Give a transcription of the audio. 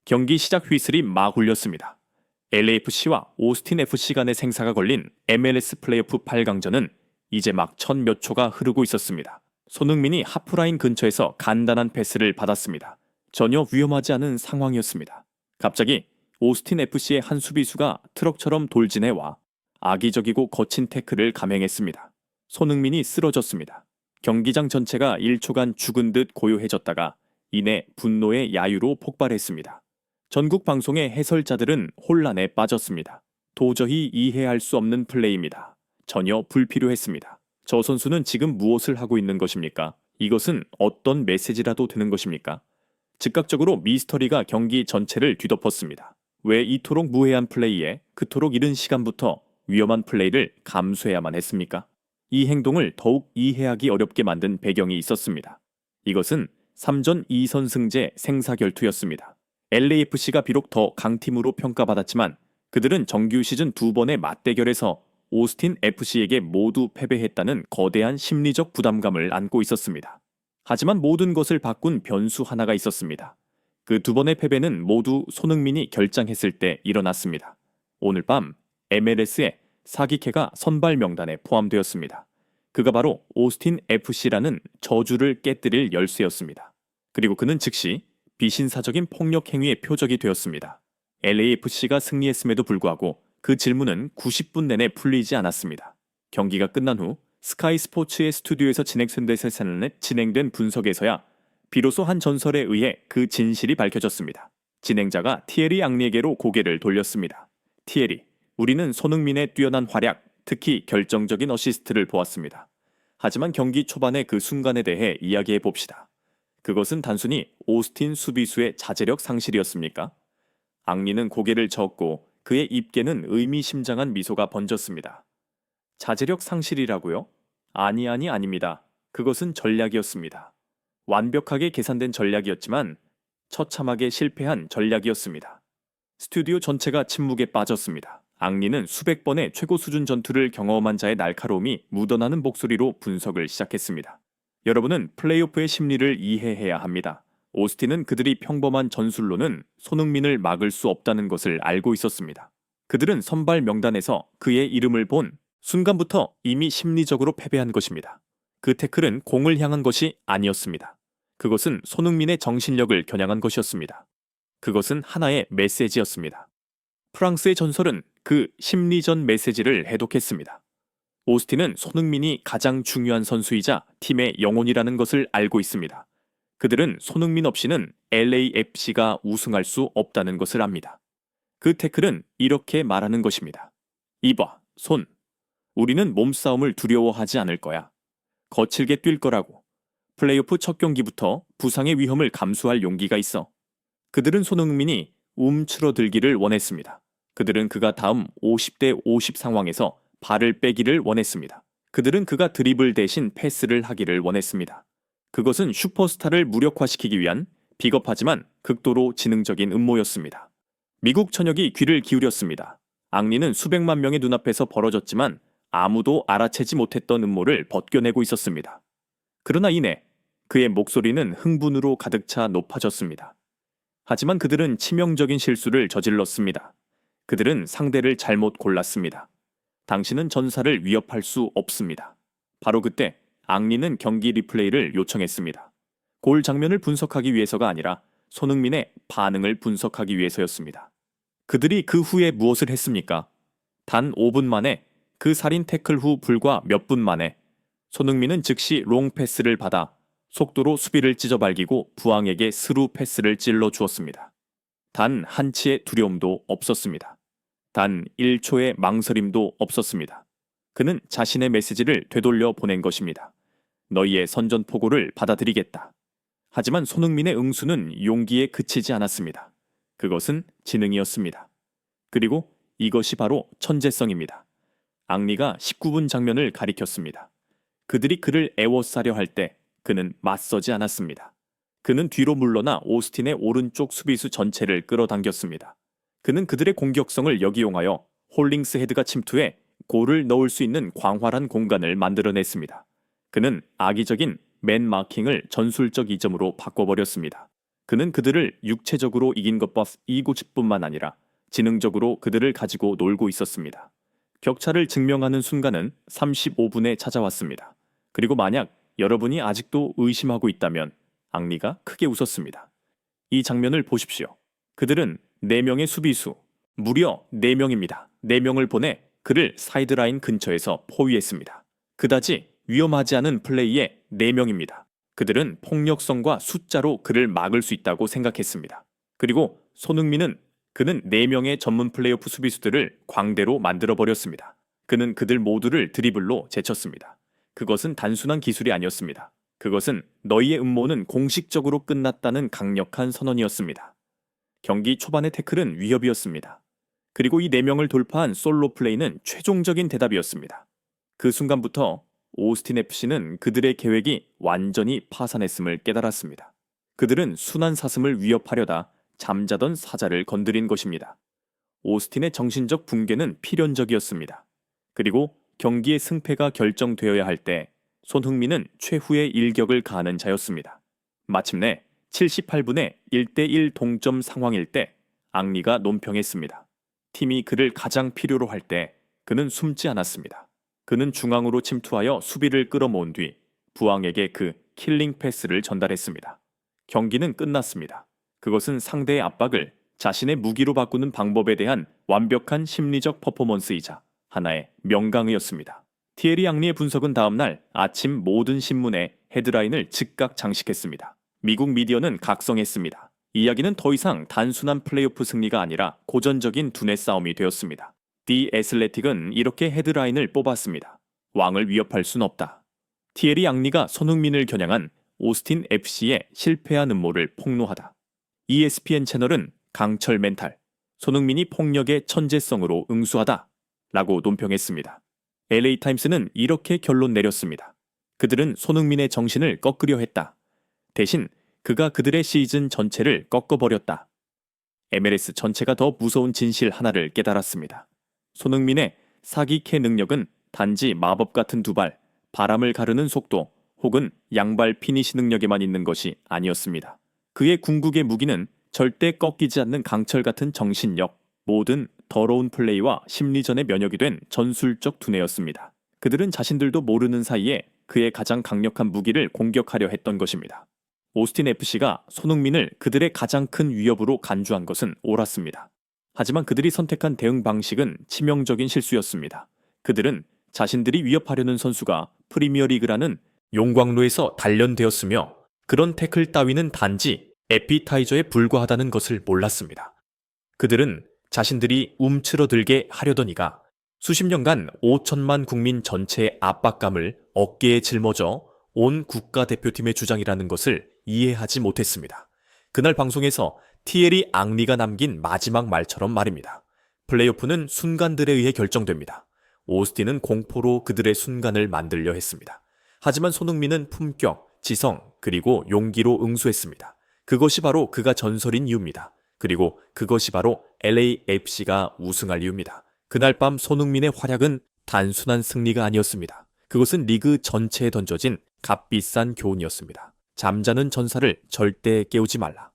경기 시작 휘슬이 막 울렸습니다. LAFC와 오스틴 FC 간의 생사가 걸린 MLS 플레이오프 8강전은 이제 막 천 몇 초가 흐르고 있었습니다. 손흥민이 하프라인 근처에서 간단한 패스를 받았습니다. 전혀 위험하지 않은 상황이었습니다. 갑자기 오스틴 FC의 한 수비수가 트럭처럼 돌진해와 악의적이고 거친 태클을 감행했습니다. 손흥민이 쓰러졌습니다. 경기장 전체가 1초간 죽은 듯 고요해졌다가 이내 분노의 야유로 폭발했습니다. 전국 방송의 해설자들은 혼란에 빠졌습니다. 도저히 이해할 수 없는 플레이입니다. 전혀 불필요했습니다. 저 선수는 지금 무엇을 하고 있는 것입니까? 이것은 어떤 메시지라도 되는 것입니까? 즉각적으로 미스터리가 경기 전체를 뒤덮었습니다. 왜 이토록 무해한 플레이에 그토록 이른 시간부터 위험한 플레이를 감수해야만 했습니까? 이 행동을 더욱 이해하기 어렵게 만든 배경이 있었습니다. 이것은 3전 2선승제 생사결투였습니다. LAFC가 비록 더 강팀으로 평가받았지만 그들은 정규 시즌 2번의 맞대결에서 오스틴 FC에게 모두 패배했다는 거대한 심리적 부담감을 안고 있었습니다. 하지만 모든 것을 바꾼 변수 하나가 있었습니다. 그 두 번의 패배는 모두 손흥민이 결장했을 때 일어났습니다. 오늘 밤 MLS의 사기캐가 선발 명단에 포함되었습니다. 그가 바로 오스틴 FC라는 저주를 깨뜨릴 열쇠였습니다. 그리고 그는 즉시 비신사적인 폭력 행위의 표적이 되었습니다. LAFC가 승리했음에도 불구하고 그 질문은 90분 내내 풀리지 않았습니다. 경기가 끝난 후 스카이 스포츠의 스튜디오에서 진행된 분석에서야 비로소 한 전설에 의해 그 진실이 밝혀졌습니다. 진행자가 티에리 앙리에게로 고개를 돌렸습니다. 티에리, 우리는 손흥민의 뛰어난 활약, 특히 결정적인 어시스트를 보았습니다. 하지만 경기 초반의 그 순간에 대해 이야기해 봅시다. 그것은 단순히 오스틴 수비수의 자제력 상실이었습니까? 앙리는 고개를 저었고 그의 입계는 의미심장한 미소가 번졌습니다. 자제력 상실이라고요? 아닙니다. 그것은 전략이었습니다. 완벽하게 계산된 전략이었지만 처참하게 실패한 전략이었습니다. 스튜디오 전체가 침묵에 빠졌습니다. 앙리는 수백 번의 최고 수준 전투를 경험한 자의 날카로움이 묻어나는 목소리로 분석을 시작했습니다. 여러분은 플레이오프의 심리를 이해해야 합니다. 오스틴은 그들이 평범한 전술로는 손흥민을 막을 수 없다는 것을 알고 있었습니다. 그들은 선발 명단에서 그의 이름을 본 순간부터 이미 심리적으로 패배한 것입니다. 그 태클은 공을 향한 것이 아니었습니다. 그것은 손흥민의 정신력을 겨냥한 것이었습니다. 그것은 하나의 메시지였습니다. 프랑스의 전설은 그 심리전 메시지를 해독했습니다. 오스틴은 손흥민이 가장 중요한 선수이자 팀의 영혼이라는 것을 알고 있습니다. 그들은 손흥민 없이는 LAFC가 우승할 수 없다는 것을 압니다. 그 태클은 이렇게 말하는 것입니다. 이봐, 손. 우리는 몸싸움을 두려워하지 않을 거야. 거칠게 뛸 거라고. 플레이오프 첫 경기부터 부상의 위험을 감수할 용기가 있어. 그들은 손흥민이 움츠러들기를 원했습니다. 그들은 그가 다음 50대 50 상황에서 발을 빼기를 원했습니다. 그들은 그가 드리블 대신 패스를 하기를 원했습니다. 그것은 슈퍼스타를 무력화시키기 위한 비겁하지만 극도로 지능적인 음모였습니다. 미국 전역이 귀를 기울였습니다. 앙리는 수백만 명의 눈앞에서 벌어졌지만 아무도 알아채지 못했던 음모를 벗겨내고 있었습니다. 그러나 이내 그의 목소리는 흥분으로 가득 차 높아졌습니다. 하지만 그들은 치명적인 실수를 저질렀습니다. 그들은 상대를 잘못 골랐습니다. 당신은 전사를 위협할 수 없습니다. 바로 그때 앙리는 경기 리플레이를 요청했습니다. 골 장면을 분석하기 위해서가 아니라 손흥민의 반응을 분석하기 위해서였습니다. 그들이 그 후에 무엇을 했습니까? 단 5분 만에 그 살인 태클 후 불과 몇 분 만에 손흥민은 즉시 롱 패스를 받아 속도로 수비를 찢어발기고 부항에게 스루 패스를 찔러 주었습니다. 단 한치의 두려움도 없었습니다. 단 1초의 망설임도 없었습니다. 그는 자신의 메시지를 되돌려 보낸 것입니다. 너희의 선전포고를 받아들이겠다. 하지만 손흥민의 응수는 용기에 그치지 않았습니다. 그것은 지능이었습니다. 그리고 이것이 바로 천재성입니다. 앙리가 19분 장면을 가리켰습니다. 그들이 그를 애워싸려 할 때 그는 맞서지 않았습니다. 그는 뒤로 물러나 오스틴의 오른쪽 수비수 전체를 끌어당겼습니다. 그는 그들의 공격성을 역이용하여 홀링스 헤드가 침투해 골을 넣을 수 있는 광활한 공간을 만들어냈습니다. 그는 악의적인 맨 마킹을 전술적 이점으로 바꿔버렸습니다. 그는 그들을 육체적으로 이긴 것뿐만 아니라 지능적으로 그들을 가지고 놀고 있었습니다. 격차를 증명하는 순간은 35분에 찾아왔습니다. 그리고 만약 여러분이 아직도 의심하고 있다면 앙리가 크게 웃었습니다. 이 장면을 보십시오. 그들은 4명의 수비수, 무려 4명입니다. 4명을 보내 그를 사이드라인 근처에서 포위했습니다. 그다지 위험하지 않은 플레이에 4명입니다. 그들은 폭력성과 숫자로 그를 막을 수 있다고 생각했습니다. 그리고 그는 4명의 전문 플레이오프 수비수들을 광대로 만들어버렸습니다. 그는 그들 모두를 드리블로 제쳤습니다. 그것은 단순한 기술이 아니었습니다. 그것은 너희의 음모는 공식적으로 끝났다는 강력한 선언이었습니다. 경기 초반의 태클은 위협이었습니다. 그리고 이 4명을 돌파한 솔로 플레이는 최종적인 대답이었습니다. 그 순간부터 오스틴 FC는 그들의 계획이 완전히 파산했음을 깨달았습니다. 그들은 순환 사슴을 위협하려다 잠자던 사자를 건드린 것입니다. 오스틴의 정신적 붕괴는 필연적이었습니다. 그리고 경기의 승패가 결정되어야 할 때 손흥민은 최후의 일격을 가하는 자였습니다. 마침내 78분에 1대1 동점 상황일 때 앙리가 논평했습니다. 팀이 그를 가장 필요로 할 때 그는 숨지 않았습니다. 그는 중앙으로 침투하여 수비를 끌어모은 뒤 부앙에게 그 킬링 패스를 전달했습니다. 경기는 끝났습니다. 그것은 상대의 압박을 자신의 무기로 바꾸는 방법에 대한 완벽한 심리적 퍼포먼스이자 하나의 명강이었습니다. 티에리 앙리의 분석은 다음날 아침 모든 신문에 헤드라인을 즉각 장식했습니다. 미국 미디어는 각성했습니다. 이야기는 더 이상 단순한 플레이오프 승리가 아니라 고전적인 두뇌 싸움이 되었습니다. 디 애슬레틱은 이렇게 헤드라인을 뽑았습니다. 왕을 위협할 순 없다. 티에리 앙리가 손흥민을 겨냥한 오스틴 FC의 실패한 음모를 폭로하다. ESPN 채널은 강철 멘탈, 손흥민이 폭력의 천재성으로 응수하다 라고 논평했습니다. LA타임스는 이렇게 결론 내렸습니다. 그들은 손흥민의 정신을 꺾으려 했다. 대신 그가 그들의 시즌 전체를 꺾어버렸다. MLS 전체가 더 무서운 진실 하나를 깨달았습니다. 손흥민의 사기캐 능력은 단지 마법 같은 두 발, 바람을 가르는 속도 혹은 양발 피니시 능력에만 있는 것이 아니었습니다. 그의 궁극의 무기는 절대 꺾이지 않는 강철 같은 정신력, 모든 더러운 플레이와 심리전의 면역이 된 전술적 두뇌였습니다. 그들은 자신들도 모르는 사이에 그의 가장 강력한 무기를 공격하려 했던 것입니다. 오스틴 FC가 손흥민을 그들의 가장 큰 위협으로 간주한 것은 옳았습니다. 하지만 그들이 선택한 대응 방식은 치명적인 실수였습니다. 그들은 자신들이 위협하려는 선수가 프리미어리그라는 용광로에서 단련되었으며 그런 태클 따위는 단지 에피타이저에 불과하다는 것을 몰랐습니다. 그들은 자신들이 움츠러들게 하려더니가 수십 년간 5천만 국민 전체의 압박감을 어깨에 짊어져 온 국가대표팀의 주장이라는 것을 이해하지 못했습니다. 그날 방송에서 티에리 앙리가 남긴 마지막 말처럼 말입니다. 플레이오프는 순간들에 의해 결정됩니다. 오스틴은 공포로 그들의 순간을 만들려 했습니다. 하지만 손흥민은 품격, 지성, 그리고 용기로 응수했습니다. 그것이 바로 그가 전설인 이유입니다. 그리고 그것이 바로 LAFC가 우승할 이유입니다. 그날 밤 손흥민의 활약은 단순한 승리가 아니었습니다. 그것은 리그 전체에 던져진 값비싼 교훈이었습니다. 잠자는 전사를 절대 깨우지 말라.